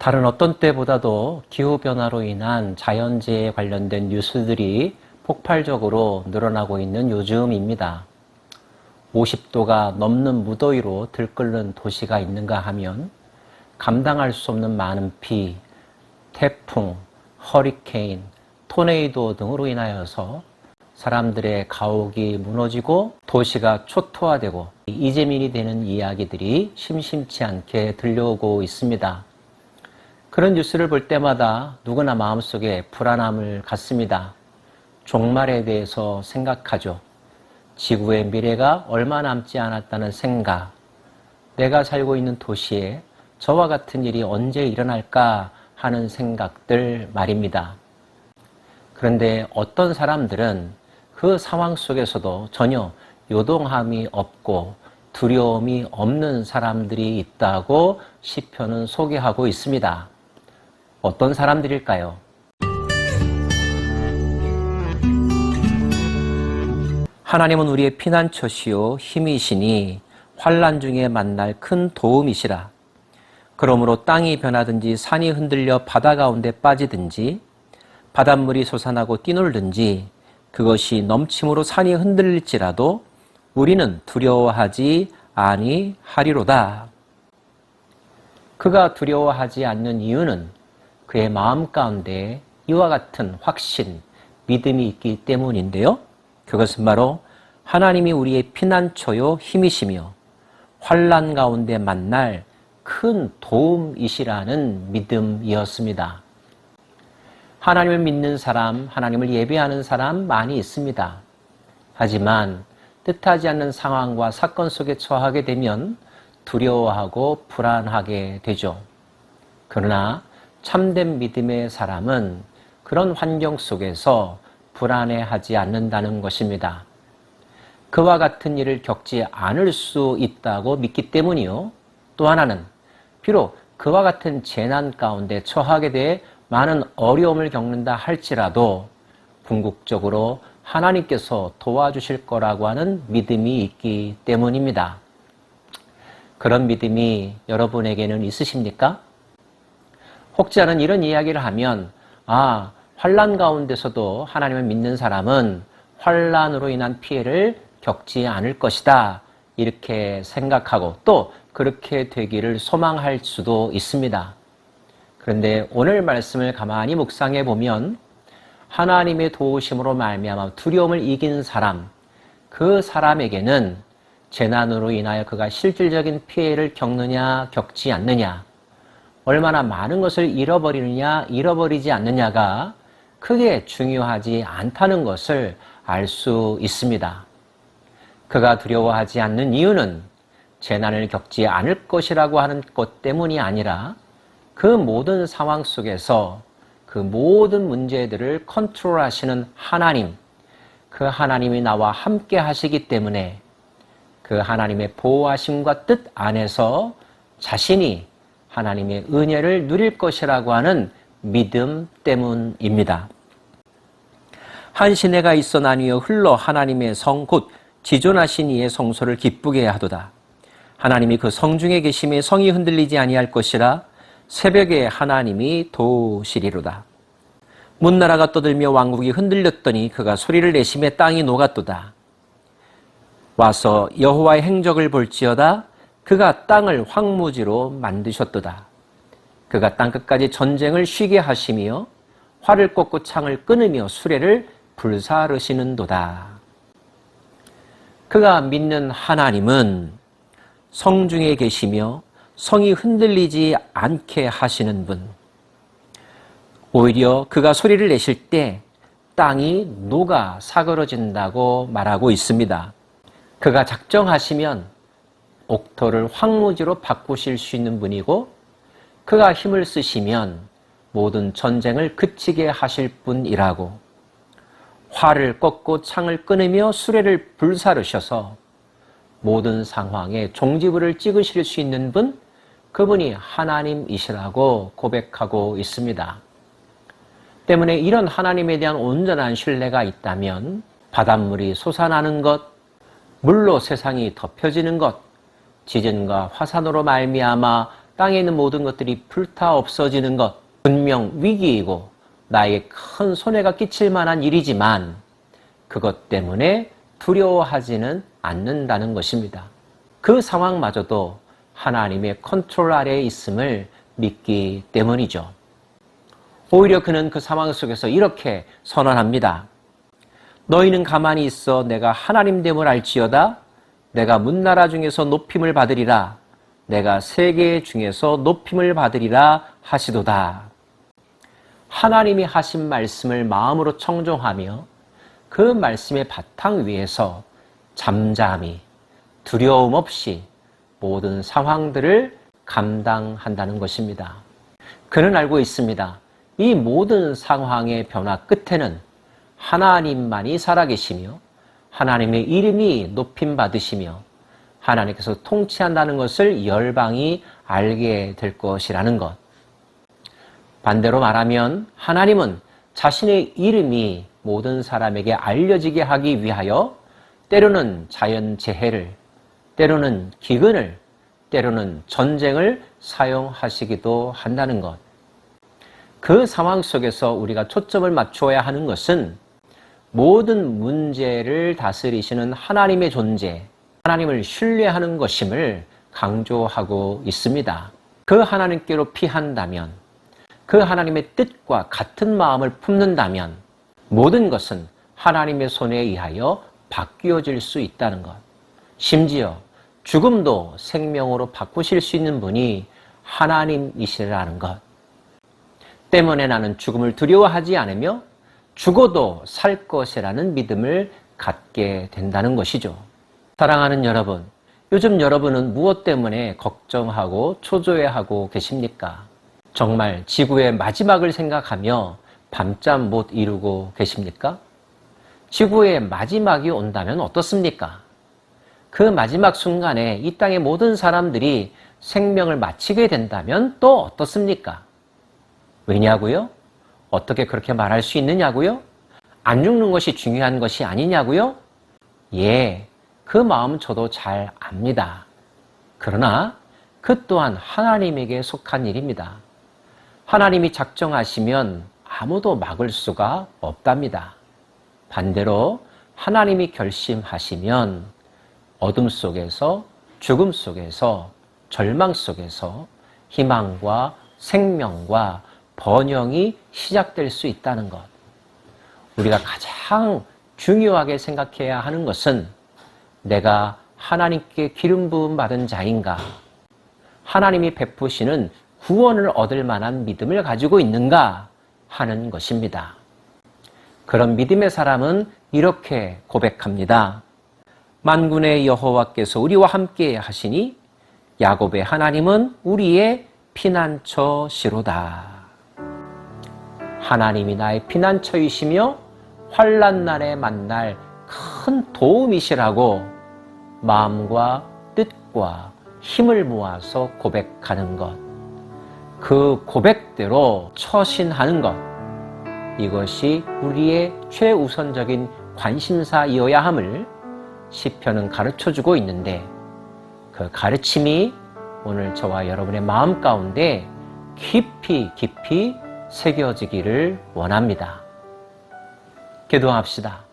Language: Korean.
다른 어떤 때보다도 기후변화로 인한 자연재해에 관련된 뉴스들이 폭발적으로 늘어나고 있는 요즘입니다. 50도가 넘는 무더위로 들끓는 도시가 있는가 하면 감당할 수 없는 많은 비, 태풍, 허리케인, 토네이도 등으로 인하여서 사람들의 가옥이 무너지고 도시가 초토화되고 이재민이 되는 이야기들이 심심치 않게 들려오고 있습니다. 그런 뉴스를 볼 때마다 누구나 마음속에 불안함을 갖습니다. 종말에 대해서 생각하죠. 지구의 미래가 얼마 남지 않았다는 생각, 내가 살고 있는 도시에 저와 같은 일이 언제 일어날까 하는 생각들 말입니다. 그런데 어떤 사람들은 그 상황 속에서도 전혀 요동함이 없고 두려움이 없는 사람들이 있다고 시편은 소개하고 있습니다. 어떤 사람들일까요? 하나님은 우리의 피난처시요 힘이시니 환난 중에 만날 큰 도움이시라. 그러므로 땅이 변하든지 산이 흔들려 바다 가운데 빠지든지 바닷물이 솟아나고 뛰놀든지 그것이 넘침으로 산이 흔들릴지라도 우리는 두려워하지 아니하리로다. 그가 두려워하지 않는 이유는 그의 마음 가운데 이와 같은 확신, 믿음이 있기 때문인데요. 그것은 바로 하나님이 우리의 피난처요 힘이시며 환난 가운데 만날 큰 도움이시라는 믿음이었습니다. 하나님을 믿는 사람, 하나님을 예배하는 사람 많이 있습니다. 하지만 뜻하지 않는 상황과 사건 속에 처하게 되면 두려워하고 불안하게 되죠. 그러나 참된 믿음의 사람은 그런 환경 속에서 불안해하지 않는다는 것입니다. 그와 같은 일을 겪지 않을 수 있다고 믿기 때문이요. 또 하나는 비록 그와 같은 재난 가운데 처하게 돼 많은 어려움을 겪는다 할지라도 궁극적으로 하나님께서 도와주실 거라고 하는 믿음이 있기 때문입니다. 그런 믿음이 여러분에게는 있으십니까? 혹시 저는 이런 이야기를 하면 환난 가운데서도 하나님을 믿는 사람은 환난으로 인한 피해를 겪지 않을 것이다 이렇게 생각하고 또 그렇게 되기를 소망할 수도 있습니다. 그런데 오늘 말씀을 가만히 묵상해 보면 하나님의 도우심으로 말미암아 두려움을 이긴 사람, 그 사람에게는 재난으로 인하여 그가 실질적인 피해를 겪느냐 겪지 않느냐, 얼마나 많은 것을 잃어버리느냐 잃어버리지 않느냐가 크게 중요하지 않다는 것을 알 수 있습니다. 그가 두려워하지 않는 이유는 재난을 겪지 않을 것이라고 하는 것 때문이 아니라 그 모든 상황 속에서 그 모든 문제들을 컨트롤하시는 하나님, 그 하나님이 나와 함께 하시기 때문에 그 하나님의 보호하심과 뜻 안에서 자신이 하나님의 은혜를 누릴 것이라고 하는 믿음 때문입니다. 한 시내가 있어 나뉘어 흘러 하나님의 성 곧 지존하신 이의 성소를 기쁘게 하도다. 하나님이 그 성 중에 계심에 성이 흔들리지 아니할 것이라 새벽에 하나님이 도우시리로다. 문나라가 떠들며 왕국이 흔들렸더니 그가 소리를 내심에 땅이 녹았도다. 와서 여호와의 행적을 볼지어다. 그가 땅을 황무지로 만드셨도다. 그가 땅끝까지 전쟁을 쉬게 하시며 활을 꽂고 창을 끊으며 수레를 불사르시는도다. 그가 믿는 하나님은 성중에 계시며 성이 흔들리지 않게 하시는 분. 오히려 그가 소리를 내실 때 땅이 녹아 사그러진다고 말하고 있습니다. 그가 작정하시면 옥토를 황무지로 바꾸실 수 있는 분이고 그가 힘을 쓰시면 모든 전쟁을 그치게 하실 분이라고. 활을 꺾고 창을 끊으며 수레를 불사르셔서 모든 상황에 종지부를 찍으실 수 있는 분, 그분이 하나님이시라고 고백하고 있습니다. 때문에 이런 하나님에 대한 온전한 신뢰가 있다면 바닷물이 솟아나는 것, 물로 세상이 덮여지는 것, 지진과 화산으로 말미암아 땅에 있는 모든 것들이 불타 없어지는 것, 분명 위기이고 나에게 큰 손해가 끼칠 만한 일이지만 그것 때문에 두려워하지는 않는다는 것입니다. 그 상황마저도 하나님의 컨트롤 아래에 있음을 믿기 때문이죠. 오히려 그는 그 상황 속에서 이렇게 선언합니다. 너희는 가만히 있어 내가 하나님됨을 알지어다. 내가 문나라 중에서 높임을 받으리라. 내가 세계 중에서 높임을 받으리라 하시도다. 하나님이 하신 말씀을 마음으로 청종하며 그 말씀의 바탕 위에서 잠잠히 두려움 없이 모든 상황들을 감당한다는 것입니다. 그는 알고 있습니다. 이 모든 상황의 변화 끝에는 하나님만이 살아계시며 하나님의 이름이 높임받으시며 하나님께서 통치한다는 것을 열방이 알게 될 것이라는 것. 반대로 말하면 하나님은 자신의 이름이 모든 사람에게 알려지게 하기 위하여 때로는 자연재해를, 때로는 기근을, 때로는 전쟁을 사용하시기도 한다는 것. 그 상황 속에서 우리가 초점을 맞추어야 하는 것은 모든 문제를 다스리시는 하나님의 존재, 하나님을 신뢰하는 것임을 강조하고 있습니다. 그 하나님께로 피한다면, 그 하나님의 뜻과 같은 마음을 품는다면 모든 것은 하나님의 손에 의하여 바뀌어질 수 있다는 것. 심지어 죽음도 생명으로 바꾸실 수 있는 분이 하나님이시라는 것. 때문에 나는 죽음을 두려워하지 않으며 죽어도 살 것이라는 믿음을 갖게 된다는 것이죠. 사랑하는 여러분, 요즘 여러분은 무엇 때문에 걱정하고 초조해하고 계십니까? 정말 지구의 마지막을 생각하며 밤잠 못 이루고 계십니까? 지구의 마지막이 온다면 어떻습니까? 그 마지막 순간에 이 땅의 모든 사람들이 생명을 마치게 된다면 또 어떻습니까? 왜냐고요? 어떻게 그렇게 말할 수 있느냐고요? 안 죽는 것이 중요한 것이 아니냐고요? 예, 그 마음 저도 잘 압니다. 그러나 그 또한 하나님에게 속한 일입니다. 하나님이 작정하시면 아무도 막을 수가 없답니다. 반대로 하나님이 결심하시면 어둠 속에서, 죽음 속에서, 절망 속에서 희망과 생명과 번영이 시작될 수 있다는 것. 우리가 가장 중요하게 생각해야 하는 것은 내가 하나님께 기름 부음 받은 자인가? 하나님이 베푸시는 구원을 얻을 만한 믿음을 가지고 있는가 하는 것입니다. 그런 믿음의 사람은 이렇게 고백합니다. 만군의 여호와께서 우리와 함께 하시니 야곱의 하나님은 우리의 피난처시로다. 하나님이 나의 피난처이시며 환난 날에 만날 큰 도움이시라고 마음과 뜻과 힘을 모아서 고백하는 것. 그 고백대로 처신하는 것. 이것이 우리의 최우선적인 관심사이어야 함을 시편은 가르쳐주고 있는데 그 가르침이 오늘 저와 여러분의 마음 가운데 깊이 새겨지기를 원합니다. 기도합시다.